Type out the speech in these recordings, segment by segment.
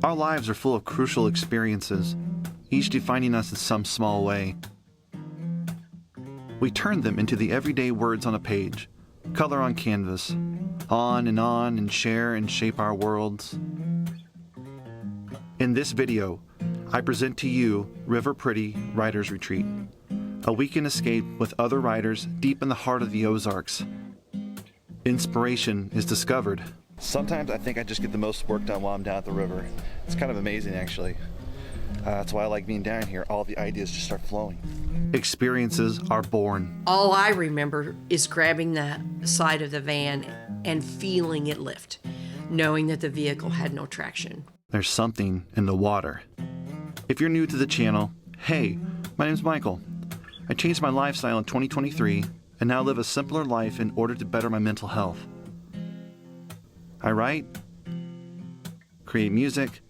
Our lives are full of crucial experiences, each defining us in some small way. We turn them into the everyday words on a page, color on canvas, on, and share and shape our worlds. In this video, I present to you River Pretty Writers Retreat, a weekend escape with other writers deep in the heart of the Ozarks. Inspiration is discovered. Sometimes I think I just get the most work done while I'm down at the river. It's kind of amazing, actually. That's why I like being down here. All the ideas just start flowing. Experiences are born. All I remember is grabbing the side of the van and feeling it lift, knowing that the vehicle had no traction. There's something in the water. If you're new to the channel, hey, my name's Michael. I changed my lifestyle in 2023 and now live a simpler life in order to better my mental health. I write, create music,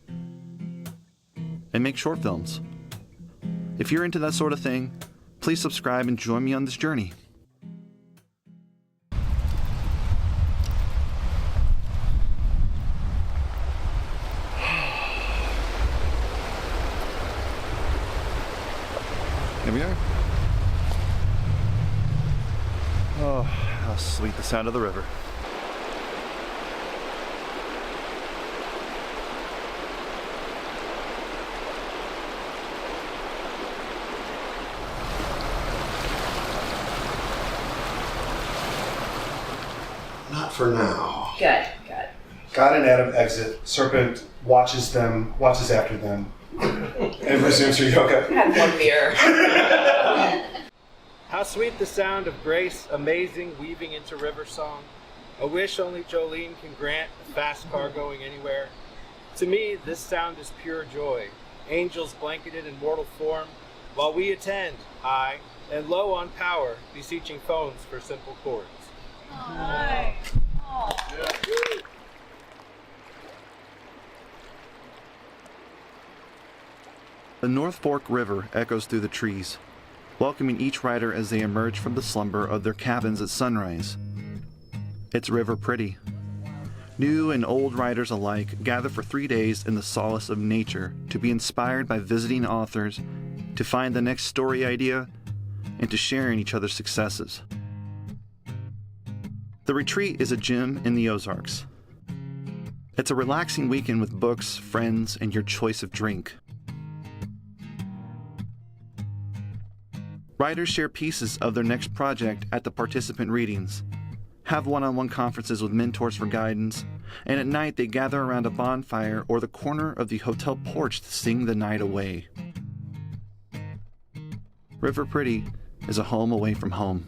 and make short films. If you're into that sort of thing, please subscribe and join me on this journey. Here we are. Oh, how sweet the sound of the river. Not for now. Good. God and Adam exit. Serpent watches after them, and resumes her yoga. Have one beer. How sweet the sound of grace, amazing, weaving into river song. A wish only Jolene can grant, a fast car going anywhere. To me, this sound is pure joy. Angels blanketed in mortal form, while we attend, high and low on power, beseeching phones for simple chords. Hi. The North Fork River echoes through the trees, welcoming each rider as they emerge from the slumber of their cabins at sunrise. It's River Pretty. New and old writers alike gather for 3 days in the solace of nature to be inspired by visiting authors, to find the next story idea, and to share in each other's successes. The retreat is a gym in the Ozarks. It's a relaxing weekend with books, friends, and your choice of drink. Writers share pieces of their next project at the participant readings, have one-on-one conferences with mentors for guidance, and at night they gather around a bonfire or the corner of the hotel porch to sing the night away. River Pretty is a home away from home.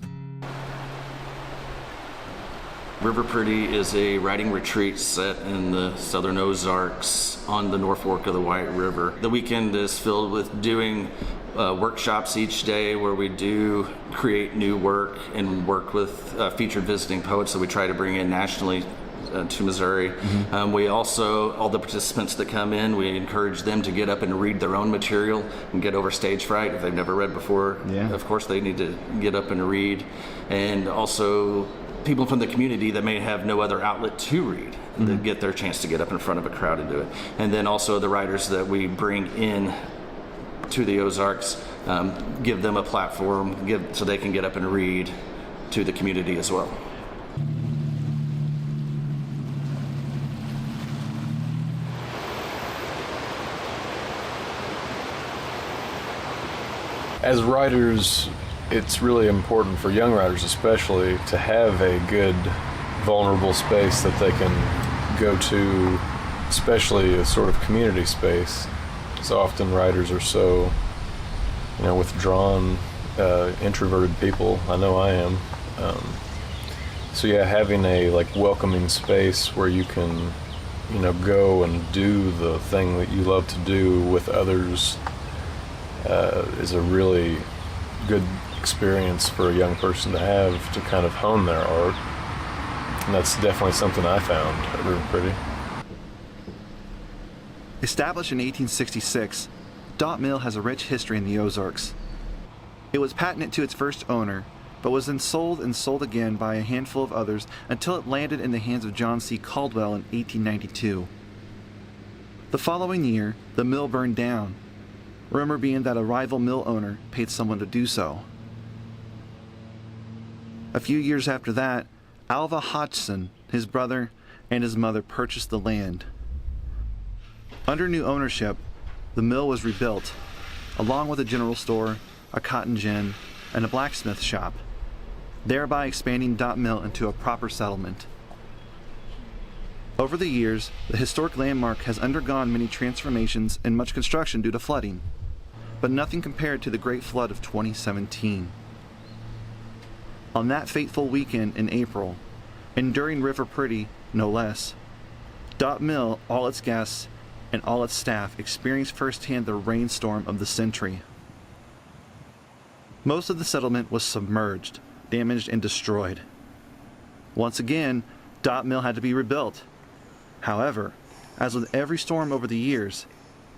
River Pretty is a writing retreat set in the southern Ozarks on the North Fork of the White River. The weekend is filled with doing workshops each day where we do create new work and work with featured visiting poets that we try to bring in nationally to Missouri. We also, all the participants that come in, we encourage them to get up and read their own material and get over stage fright. If they've never read before, of course they need to get up and read. And also people from the community that may have no other outlet to read, that get their chance to get up in front of a crowd and do it. And then also the writers that we bring in to the Ozarks, give them a platform so they can get up and read to the community as well. As writers, it's really important for young writers especially to have a good vulnerable space that they can go to, especially a sort of community space. So often writers are so, withdrawn, introverted people. I know I am. So yeah, having a welcoming space where you can, go and do the thing that you love to do with others is a really good experience for a young person to have to kind of hone their art. And that's definitely something I found at River Pretty. Established in 1866, Dot Mill has a rich history in the Ozarks. It was patented to its first owner, but was then sold and sold again by a handful of others until it landed in the hands of John C. Caldwell in 1892. The following year, the mill burned down, rumor being that a rival mill owner paid someone to do so. A few years after that, Alva Hodgson, his brother, and his mother purchased the land. Under new ownership, the mill was rebuilt, along with a general store, a cotton gin, and a blacksmith shop, thereby expanding Dot Mill into a proper settlement. Over the years, the historic landmark has undergone many transformations and much construction due to flooding, but nothing compared to the Great Flood of 2017. On that fateful weekend in April, and during River Pretty, no less, Dot Mill, all its guests, and all its staff experienced firsthand the rainstorm of the century. Most of the settlement was submerged, damaged, and destroyed. Once again, Dot Mill had to be rebuilt. However, as with every storm over the years,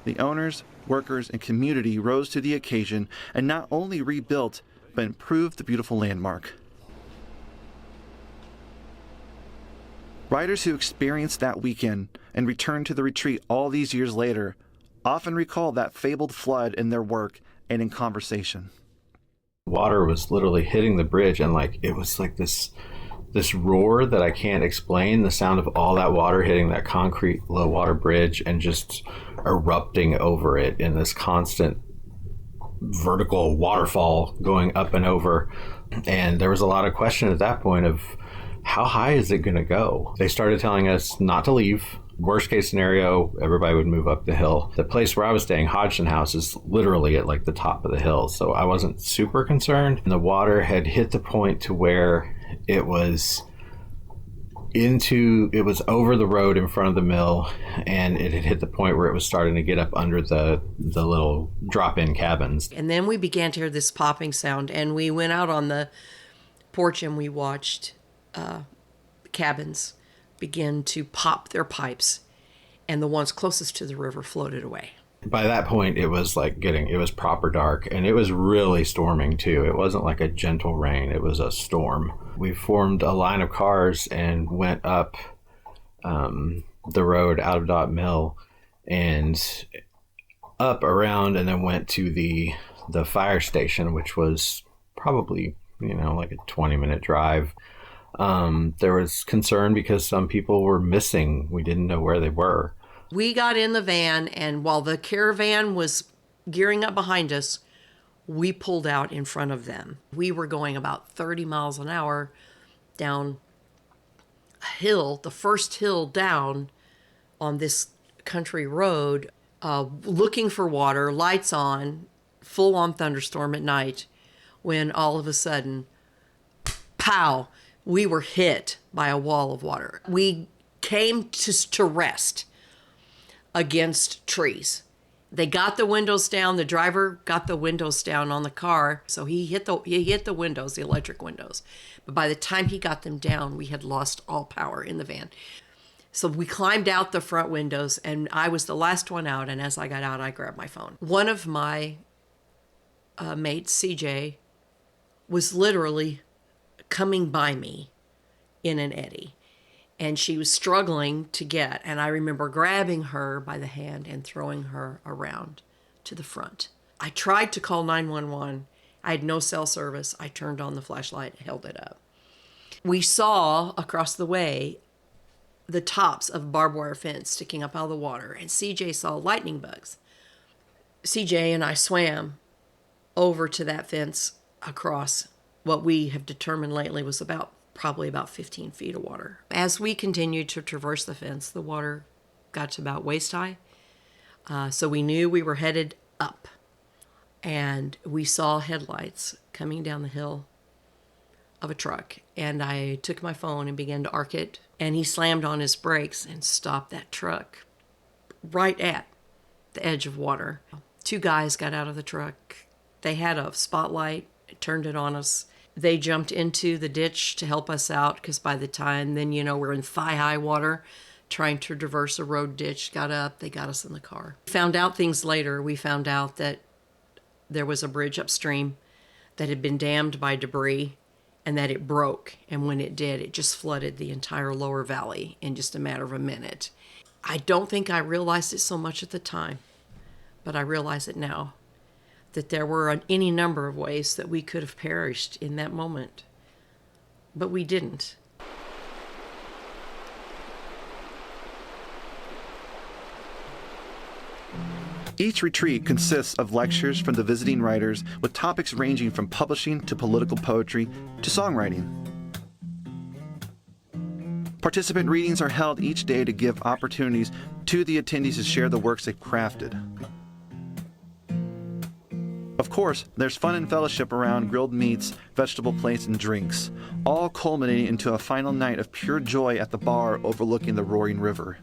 the owners, workers, and community rose to the occasion and not only rebuilt, but improved the beautiful landmark. Riders who experienced that weekend and returned to the retreat all these years later often recall that fabled flood in their work and in conversation. Water was literally hitting the bridge, and it was like this roar that I can't explain, the sound of all that water hitting that concrete low water bridge and just erupting over it in this constant vertical waterfall going up and over. And there was a lot of question at that point of how high is it going to go? They started telling us not to leave. Worst case scenario, everybody would move up the hill. The place where I was staying, Hodgson House, is literally at the top of the hill. So I wasn't super concerned. And the water had hit the point to where it was over the road in front of the mill, and it had hit the point where it was starting to get up under the little drop-in cabins. And then we began to hear this popping sound, and we went out on the porch and we watched cabins begin to pop their pipes, and the ones closest to the river floated away. By that point, it was it was proper dark, and it was really storming too. It wasn't like a gentle rain, it was a storm. We formed a line of cars and went up the road out of Dot Mill and up around, and then went to the fire station, which was probably, a 20-minute drive. There was concern because some people were missing. We didn't know where they were. We got in the van, and while the caravan was gearing up behind us, we pulled out in front of them. We were going about 30 miles an hour down a hill, the first hill down on this country road, looking for water, lights on, full-on thunderstorm at night, when all of a sudden, pow, we were hit by a wall of water. We came to rest against trees. They got the windows down. The driver got the windows down on the car, so he hit the windows, the electric windows. But by the time he got them down, we had lost all power in the van. So we climbed out the front windows, and I was the last one out. And as I got out, I grabbed my phone. One of my mates, CJ, was literally coming by me in an eddy, and she was struggling to get, and I remember grabbing her by the hand and throwing her around to the front. I tried to call 911. I had no cell service. I turned on the flashlight, held it up. We saw across the way the tops of barbed wire fence sticking up out of the water, and CJ saw lightning bugs. CJ and I swam over to that fence across what we have determined lately was probably about 15 feet of water. As we continued to traverse the fence, the water got to about waist high. So we knew we were headed up. And we saw headlights coming down the hill of a truck. And I took my phone and began to arc it. And he slammed on his brakes and stopped that truck right at the edge of water. Two guys got out of the truck. They had a spotlight, turned it on us. They jumped into the ditch to help us out, because by the time then, we're in thigh-high water trying to traverse a road ditch. Got up, they got us in the car. Found out things later. We found out that there was a bridge upstream that had been dammed by debris and that it broke. And when it did, it just flooded the entire lower valley in just a matter of a minute. I don't think I realized it so much at the time, but I realize it now, that there were any number of ways that we could have perished in that moment, but we didn't. Each retreat consists of lectures from the visiting writers with topics ranging from publishing to political poetry to songwriting. Participant readings are held each day to give opportunities to the attendees to share the works they've crafted. Of course, there's fun and fellowship around grilled meats, vegetable plates, and drinks, all culminating into a final night of pure joy at the bar overlooking the roaring river.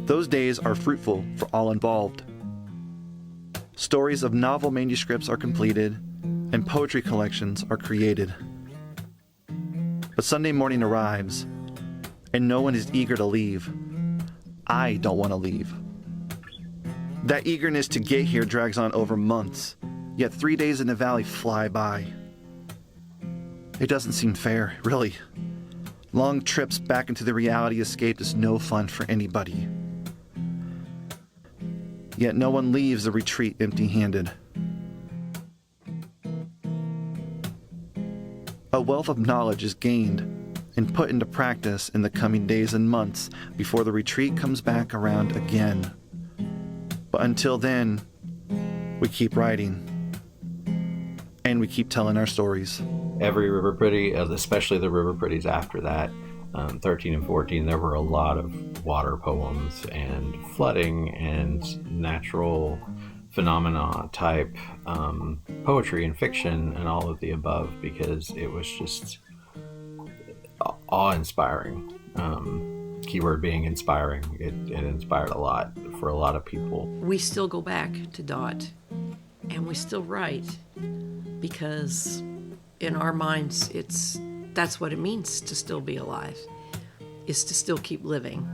Those days are fruitful for all involved. Stories of novel manuscripts are completed, and poetry collections are created. But Sunday morning arrives, and no one is eager to leave. I don't want to leave. That eagerness to get here drags on over months, yet 3 days in the valley fly by. It doesn't seem fair, really. Long trips back into the reality escape is no fun for anybody. Yet no one leaves the retreat empty-handed. A wealth of knowledge is gained and put into practice in the coming days and months before the retreat comes back around again. But until then, we keep writing and we keep telling our stories. Every River Pretty, especially the River Pretties after that, 13 and 14, there were a lot of water poems and flooding and natural phenomena type poetry and fiction and all of the above, because it was just awe-inspiring. Keyword being inspiring. It inspired a lot for a lot of people. We still go back to Dot, and we still write, because in our minds, that's what it means to still be alive, is to still keep living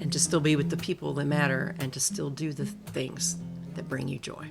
and to still be with the people that matter and to still do the things that bring you joy.